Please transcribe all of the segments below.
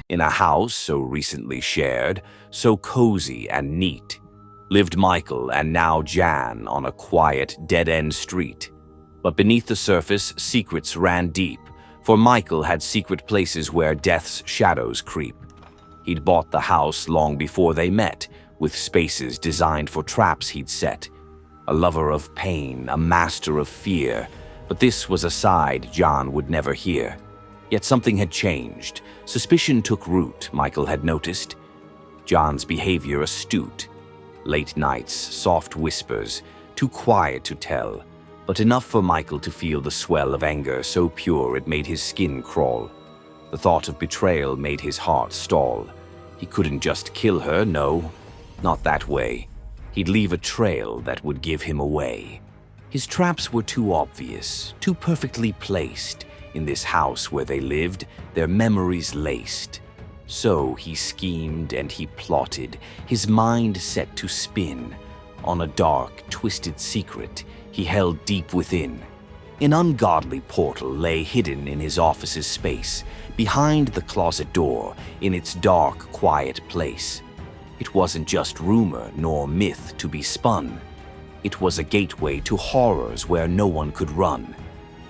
In a house so recently shared, so cozy and neat, lived Michael and now Jan on a quiet, dead-end street. But beneath the surface, secrets ran deep, for Michael had secret places where death's shadows creep. He'd bought the house long before they met, with spaces designed for traps he'd set. A lover of pain, a master of fear, but this was a side Jan would never hear. Yet something had changed. Suspicion took root, Michael had noticed. Jan's behavior astute. Late nights, soft whispers, too quiet to tell, but enough for Michael to feel the swell of anger so pure it made his skin crawl. The thought of betrayal made his heart stall. He couldn't just kill her, no, not that way. He'd leave a trail that would give him away. His traps were too obvious, too perfectly placed. In this house where they lived, their memories laced. So he schemed and he plotted, his mind set to spin on a dark, twisted secret he held deep within. An ungodly portal lay hidden in his office's space, behind the closet door, in its dark, quiet place. It wasn't just rumor nor myth to be spun. It was a gateway to horrors where no one could run.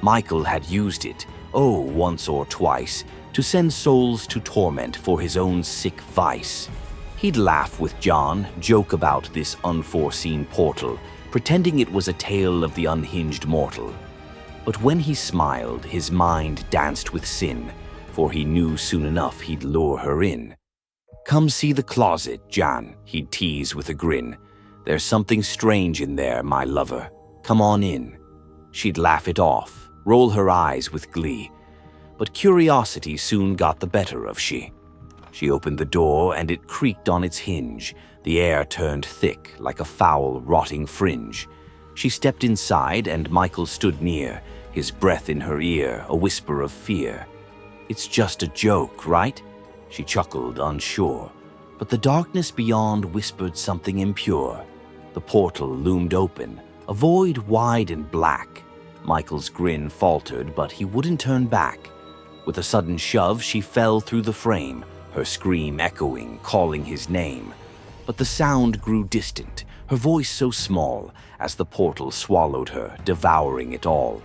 Michael had used it, once or twice, to send souls to torment for his own sick vice. He'd laugh with Jan, joke about this unforeseen portal, pretending it was a tale of the unhinged mortal. But when he smiled, his mind danced with sin, for he knew soon enough he'd lure her in. "Come see the closet, Jan," he'd tease with a grin. "There's something strange in there, my lover. Come on in." She'd laugh it off, roll her eyes with glee. But curiosity soon got the better of she. She opened the door and it creaked on its hinge. The air turned thick like a foul, rotting fringe. She stepped inside and Michael stood near, his breath in her ear, a whisper of fear. "It's just a joke, right?" She chuckled, unsure. But the darkness beyond whispered something impure. The portal loomed open, a void wide and black. Michael's grin faltered, but he wouldn't turn back. With a sudden shove, she fell through the frame, her scream echoing, calling his name. But the sound grew distant, her voice so small, as the portal swallowed her, devouring it all.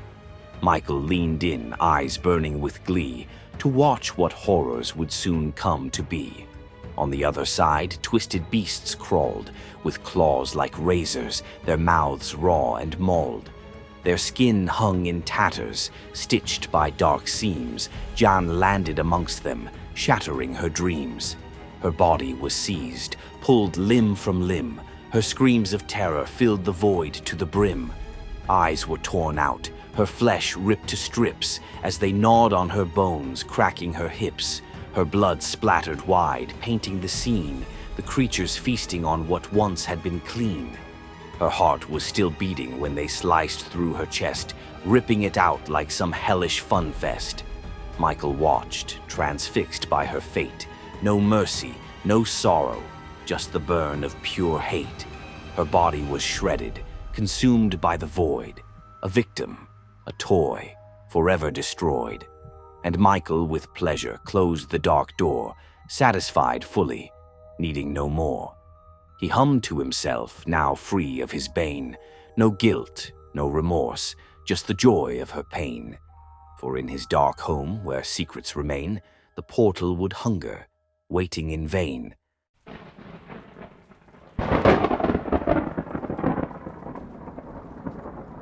Michael leaned in, eyes burning with glee, to watch what horrors would soon come to be. On the other side, twisted beasts crawled, with claws like razors, their mouths raw and mauled. Their skin hung in tatters, stitched by dark seams. Jan landed amongst them, shattering her dreams. Her body was seized, pulled limb from limb. Her screams of terror filled the void to the brim. Eyes were torn out, her flesh ripped to strips, as they gnawed on her bones, cracking her hips. Her blood splattered wide, painting the scene, the creatures feasting on what once had been clean. Her heart was still beating when they sliced through her chest, ripping it out like some hellish fun fest. Michael watched, transfixed by her fate. No mercy, no sorrow, just the burn of pure hate. Her body was shredded, consumed by the void. A victim, a toy, forever destroyed. And Michael, with pleasure, closed the dark door, satisfied fully, needing no more. He hummed to himself, now free of his bane. No guilt, no remorse, just the joy of her pain. For in his dark home, where secrets remain, the portal would hunger, waiting in vain.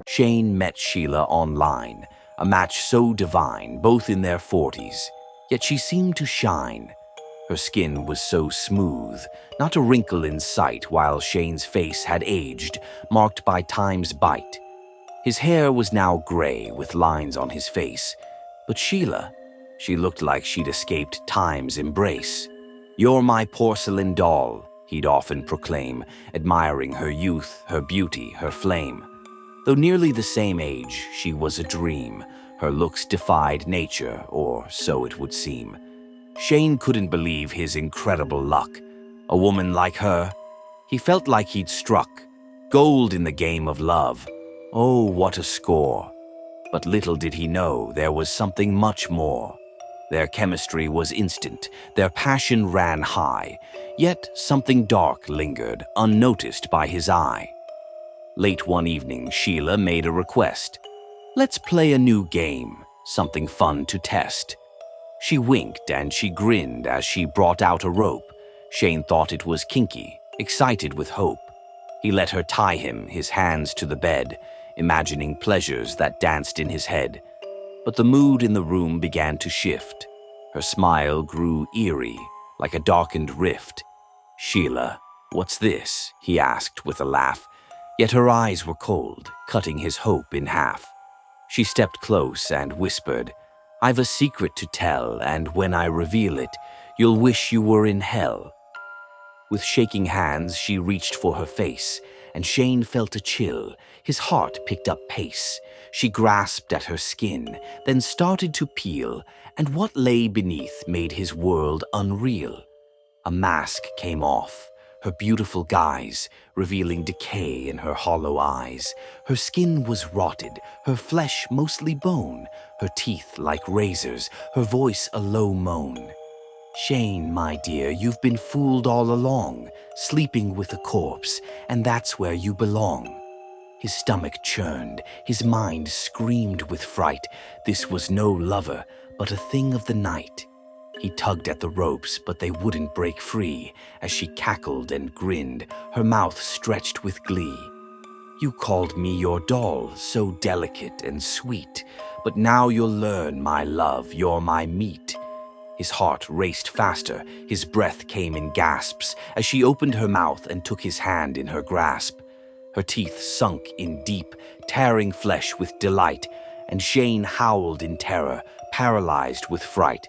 Shane met Sheila online, a match so divine, both in their 40s, yet she seemed to shine. Her skin was so smooth, not a wrinkle in sight, while Shane's face had aged, marked by time's bite. His hair was now gray, with lines on his face. But Sheila, she looked like she'd escaped time's embrace. "You're my porcelain doll," he'd often proclaim, admiring her youth, her beauty, her flame. Though nearly the same age, she was a dream. Her looks defied nature, or so it would seem. Shane couldn't believe his incredible luck. A woman like her. He felt like he'd struck gold in the game of love. Oh, what a score. But little did he know there was something much more. Their chemistry was instant, their passion ran high, yet something dark lingered, unnoticed by his eye. Late one evening, Sheila made a request. "Let's play a new game, something fun to test." She winked and she grinned as she brought out a rope. Shane thought it was kinky, excited with hope. He let her tie him, his hands to the bed, imagining pleasures that danced in his head. But the mood in the room began to shift. Her smile grew eerie, like a darkened rift. "Sheila, what's this?" he asked with a laugh. Yet her eyes were cold, cutting his hope in half. She stepped close and whispered, "I've a secret to tell, and when I reveal it, you'll wish you were in hell." With shaking hands, she reached for her face, and Shane felt a chill. His heart picked up pace. She grasped at her skin, then started to peel, and what lay beneath made his world unreal. A mask came off, her beautiful guise, revealing decay in her hollow eyes. Her skin was rotted, her flesh mostly bone, her teeth like razors, her voice a low moan. "Shane, my dear, you've been fooled all along, sleeping with a corpse, and that's where you belong." His stomach churned, his mind screamed with fright. This was no lover, but a thing of the night. He tugged at the ropes, but they wouldn't break free, as she cackled and grinned, her mouth stretched with glee. "You called me your doll, so delicate and sweet, but now you'll learn, my love, you're my meat." His heart raced faster, his breath came in gasps, as she opened her mouth and took his hand in her grasp. Her teeth sunk in deep, tearing flesh with delight, and Shane howled in terror, paralyzed with fright.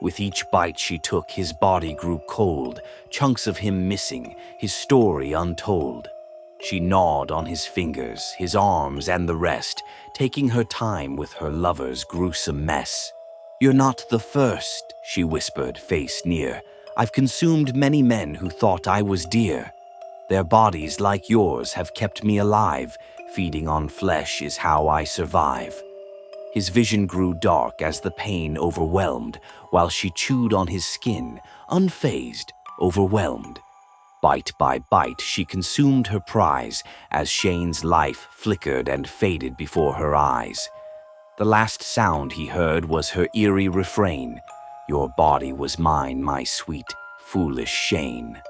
With each bite she took, his body grew cold, chunks of him missing, his story untold. She gnawed on his fingers, his arms, and the rest, taking her time with her lover's gruesome mess. "You're not the first," she whispered, face near. "I've consumed many men who thought I was dear. Their bodies, like yours, have kept me alive. Feeding on flesh is how I survive." His vision grew dark as the pain overwhelmed, while she chewed on his skin, unfazed, overwhelmed. Bite by bite, she consumed her prize as Shane's life flickered and faded before her eyes. The last sound he heard was her eerie refrain, "Your body was mine, my sweet, foolish Shane."